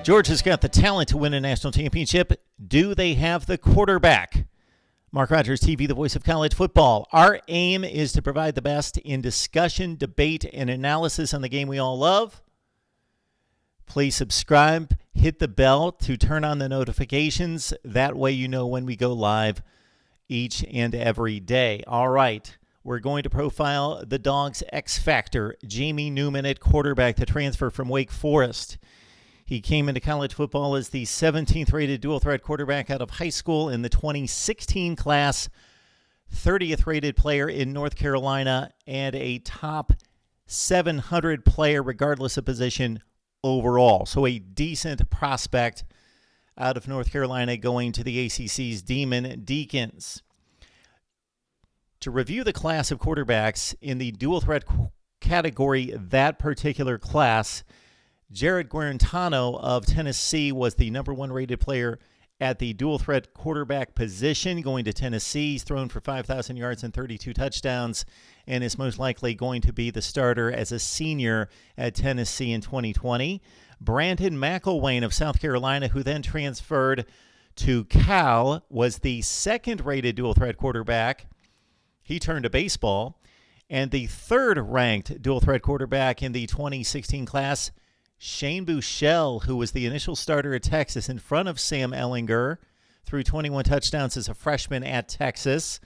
Georgia's got the talent to win a national championship. Do they have the quarterback? MarkRogersTV, the voice of college football. Our aim is to provide the best in discussion, debate, and analysis on the game we all love. Please subscribe, hit the bell to turn on the notifications. That way you know when we go live each and every day. All right, we're going to profile the Dogs' X Factor, Jamie Newman at quarterback, the transfer from Wake Forest. He came into college football as the 17th rated dual threat quarterback out of high school in the 2016 class, 30th rated player in North Carolina, and a top 700 player regardless of position overall. So a decent prospect out of North Carolina going to the ACC's Demon Deacons. To review the class of quarterbacks in the dual threat category, that particular class, Jared Guarantano of Tennessee was the number one rated player at the dual threat quarterback position going to Tennessee. He's thrown for 5,000 yards and 32 touchdowns and is most likely going to be the starter as a senior at Tennessee in 2020. Brandon McElwain of South Carolina, who then transferred to Cal, was the second rated dual threat quarterback. He turned to baseball. And the third ranked dual threat quarterback in the 2016 class, Shane Buechele, who was the initial starter at Texas in front of Sam Ehlinger, threw 21 touchdowns as a freshman at Texas.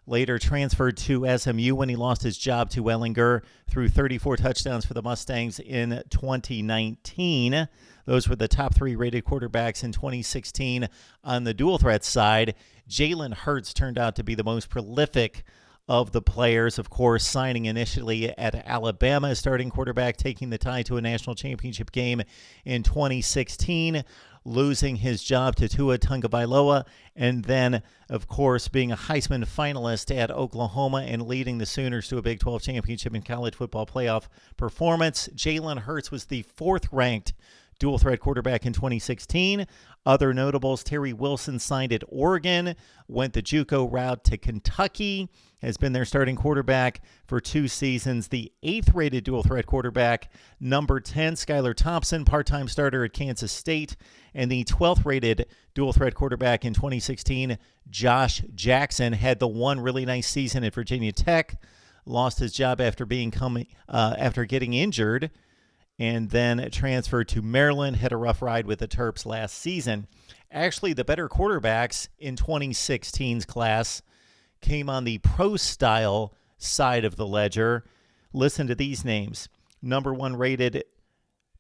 Later transferred to SMU when he lost his job to Ehlinger, threw 34 touchdowns for the Mustangs in 2019. Those were the top three rated quarterbacks in 2016 on the dual threat side. Jalen Hurts turned out to be the most prolific of the players, of course, signing initially at Alabama as starting quarterback, taking the Tide to a national championship game in 2016, losing his job to Tua Tagovailoa, and then, of course, being a Heisman finalist at Oklahoma and leading the Sooners to a Big 12 championship in college football playoff performance. Jalen Hurts was the fourth-ranked dual threat quarterback in 2016. Other notables, Terry Wilson signed at Oregon, went the JUCO route to Kentucky, has been their starting quarterback for 2 seasons. The 8th rated dual threat quarterback, number 10, Skylar Thompson, part-time starter at Kansas State, and the 12th rated dual threat quarterback in 2016, Josh Jackson, had the one really nice season at Virginia Tech, lost his job after getting injured, and then transferred to Maryland, had a rough ride with the Terps last season. Actually, the better quarterbacks in 2016's class came on the pro-style side of the ledger. Listen to these names. Number one rated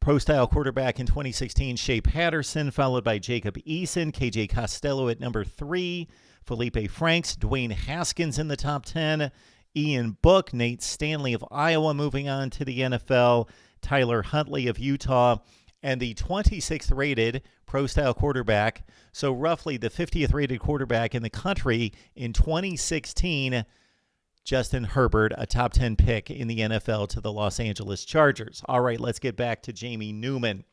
pro-style quarterback in 2016, Shea Patterson, followed by Jacob Eason, KJ Costello at number 3, Felipe Franks, Dwayne Haskins in the top 10, Ian Book, Nate Stanley of Iowa moving on to the NFL, Tyler Huntley of Utah, and the 26th rated pro-style quarterback, so roughly the 50th rated quarterback in the country in 2016, Justin Herbert, a top 10 pick in the NFL to the Los Angeles Chargers. All right, let's get back to Jamie Newman.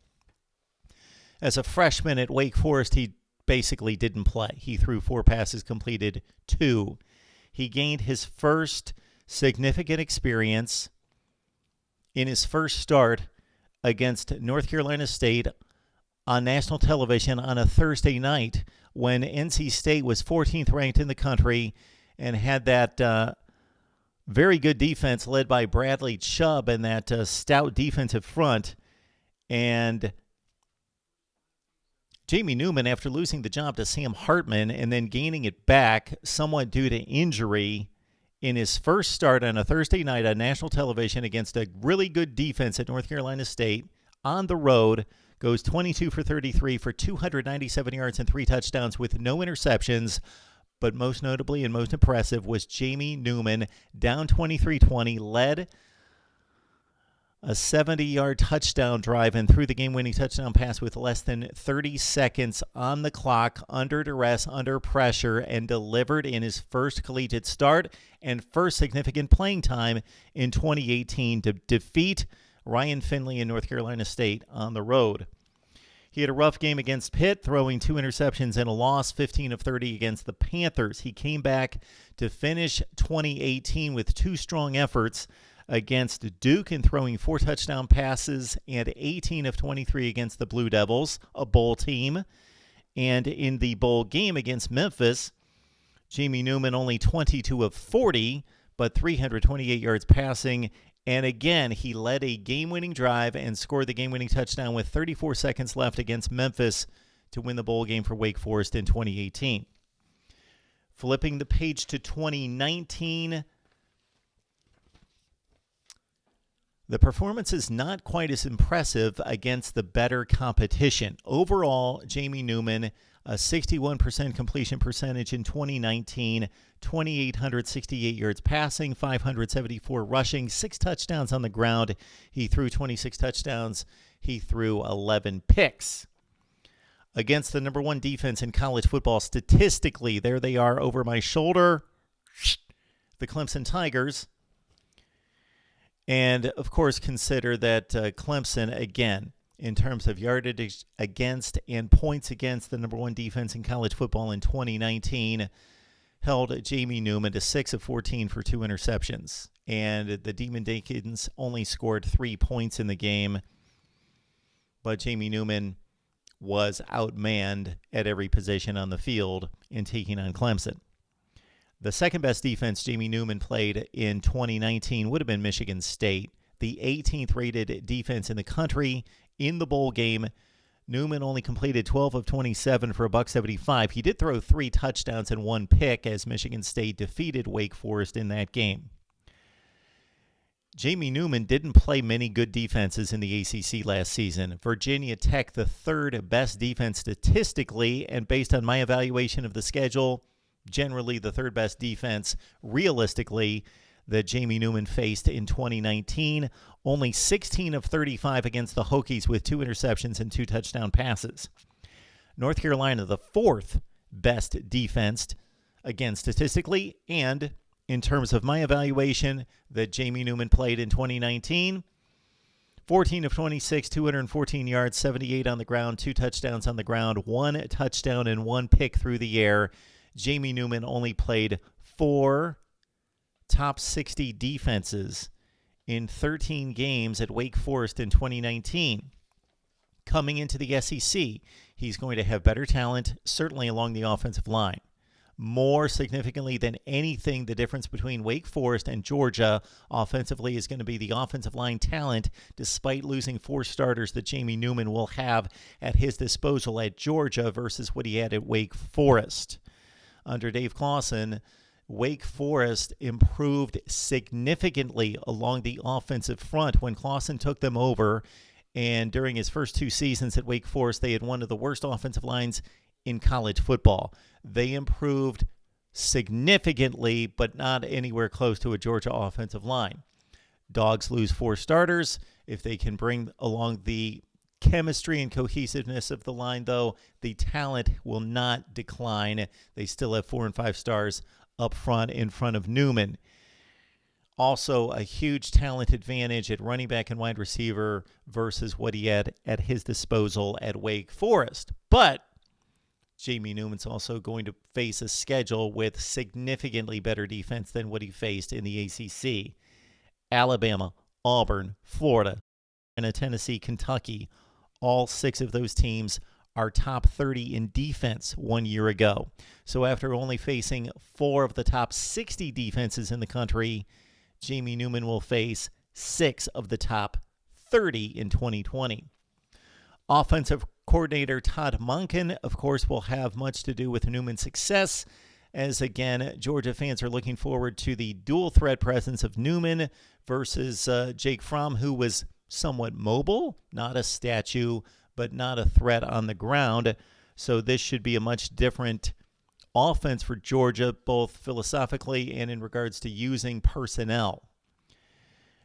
As a freshman at Wake Forest, he basically didn't play. He threw 4 passes, completed 2. He gained his first significant experience in his first start against North Carolina State on national television on a Thursday night when NC State was 14th ranked in the country and had that very good defense led by Bradley Chubb and that stout defensive front. And Jamie Newman, after losing the job to Sam Hartman and then gaining it back somewhat due to injury in his first start on a Thursday night on national television against a really good defense at North Carolina State on the road, goes 22 for 33 for 297 yards and 3 touchdowns with no interceptions. But most notably and most impressive was Jamie Newman, down 23-20, led a 70-yard touchdown drive and threw the game-winning touchdown pass with less than 30 seconds on the clock, under duress, under pressure, and delivered in his first collegiate start and first significant playing time in 2018 to defeat Ryan Finley in North Carolina State on the road. He had a rough game against Pitt, throwing 2 interceptions and a loss, 15 of 30 against the Panthers. He came back to finish 2018 with 2 strong efforts against Duke and throwing 4 touchdown passes, and 18 of 23 against the Blue Devils, a bowl team. And in the bowl game against Memphis, Jamie Newman only 22 of 40, but 328 yards passing. And again, he led a game-winning drive and scored the game-winning touchdown with 34 seconds left against Memphis to win the bowl game for Wake Forest in 2018. Flipping the page to 2019, the performance is not quite as impressive against the better competition. Overall, Jamie Newman, a 61% completion percentage in 2019, 2,868 yards passing, 574 rushing, 6 touchdowns on the ground. He threw 26 touchdowns. He threw 11 picks. Against the number 1 defense in college football statistically, there they are over my shoulder, the Clemson Tigers. And, of course, consider that Clemson, again, in terms of yardage against and points against the number 1 defense in college football in 2019, held Jamie Newman to 6 of 14 for 2 interceptions. And the Demon Deacons only scored 3 points in the game. But Jamie Newman was outmanned at every position on the field in taking on Clemson. The second best defense Jamie Newman played in 2019 would have been Michigan State, the 18th rated defense in the country. In the bowl game, Newman only completed 12 of 27 for $175. He did throw 3 touchdowns and 1 pick as Michigan State defeated Wake Forest in that game. Jamie Newman didn't play many good defenses in the ACC last season. Virginia Tech, the 3rd best defense statistically, and based on my evaluation of the schedule, generally the 3rd best defense realistically that Jamie Newman faced in 2019. Only 16 of 35 against the Hokies with 2 interceptions and 2 touchdown passes. North Carolina, the 4th best defense, again statistically, and in terms of my evaluation that Jamie Newman played in 2019, 14 of 26, 214 yards, 78 on the ground, 2 touchdowns on the ground, 1 touchdown and 1 pick through the air. Jamie Newman only played 4 top 60 defenses in 13 games at Wake Forest in 2019. Coming into the SEC, he's going to have better talent, certainly along the offensive line. More significantly than anything, the difference between Wake Forest and Georgia offensively is going to be the offensive line talent, despite losing 4 starters that Jamie Newman will have at his disposal at Georgia versus what he had at Wake Forest. Under Dave Clawson, Wake Forest improved significantly along the offensive front when Clawson took them over, and during his first 2 seasons at Wake Forest, they had one of the worst offensive lines in college football. They improved significantly, but not anywhere close to a Georgia offensive line. Dogs lose 4 starters. If they can bring along the chemistry and cohesiveness of the line, though, the talent will not decline. They still have 4 and 5 stars up front in front of Newman. Also, a huge talent advantage at running back and wide receiver versus what he had at his disposal at Wake Forest. But Jamie Newman's also going to face a schedule with significantly better defense than what he faced in the ACC. Alabama, Auburn, Florida, and Tennessee, Kentucky. All 6 of those teams are top 30 in defense 1 year ago. So after only facing 4 of the top 60 defenses in the country, Jamie Newman will face 6 of the top 30 in 2020. Offensive coordinator Todd Monken, of course, will have much to do with Newman's success, as, again, Georgia fans are looking forward to the dual threat presence of Newman versus Jake Fromm, who was somewhat mobile, not a statue, but not a threat on the ground. So this should be a much different offense for Georgia, both philosophically and in regards to using personnel.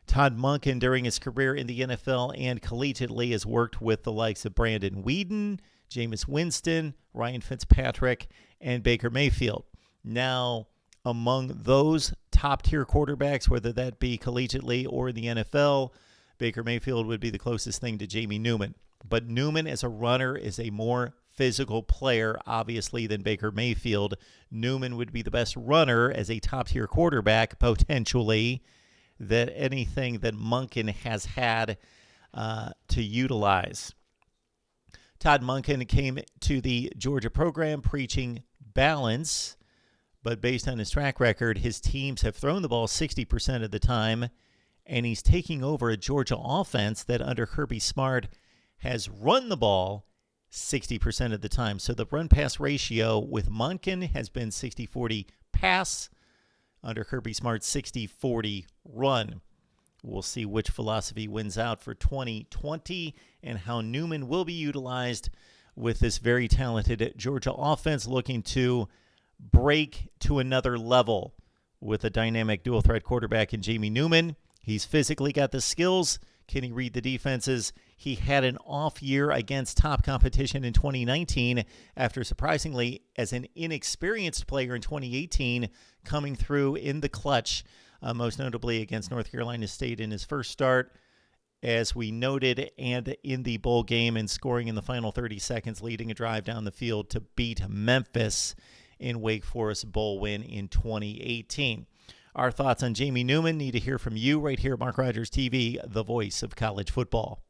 Todd Monken, during his career in the NFL and collegiately, has worked with the likes of Brandon Weeden, Jameis Winston, Ryan Fitzpatrick, and Baker Mayfield. Now, among those top-tier quarterbacks, whether that be collegiately or in the NFL, Baker Mayfield would be the closest thing to Jamie Newman. But Newman, as a runner, is a more physical player, obviously, than Baker Mayfield. Newman would be the best runner as a top-tier quarterback, potentially, than anything that Monken has had to utilize. Todd Monken came to the Georgia program preaching balance, but based on his track record, his teams have thrown the ball 60% of the time, and he's taking over a Georgia offense that under Kirby Smart has run the ball 60% of the time. So the run-pass ratio with Monken has been 60-40 pass, under Kirby Smart 60-40 run. We'll see which philosophy wins out for 2020 and how Newman will be utilized with this very talented Georgia offense looking to break to another level with a dynamic dual-threat quarterback in Jamie Newman. He's physically got the skills. Can he read the defenses? He had an off year against top competition in 2019 after surprisingly, as an inexperienced player in 2018, coming through in the clutch, most notably against North Carolina State in his first start, as we noted, and in the bowl game, and scoring in the final 30 seconds, leading a drive down the field to beat Memphis in Wake Forest bowl win in 2018. Our thoughts on Jamie Newman need to hear from you right here at Mark Rogers TV, the voice of college football.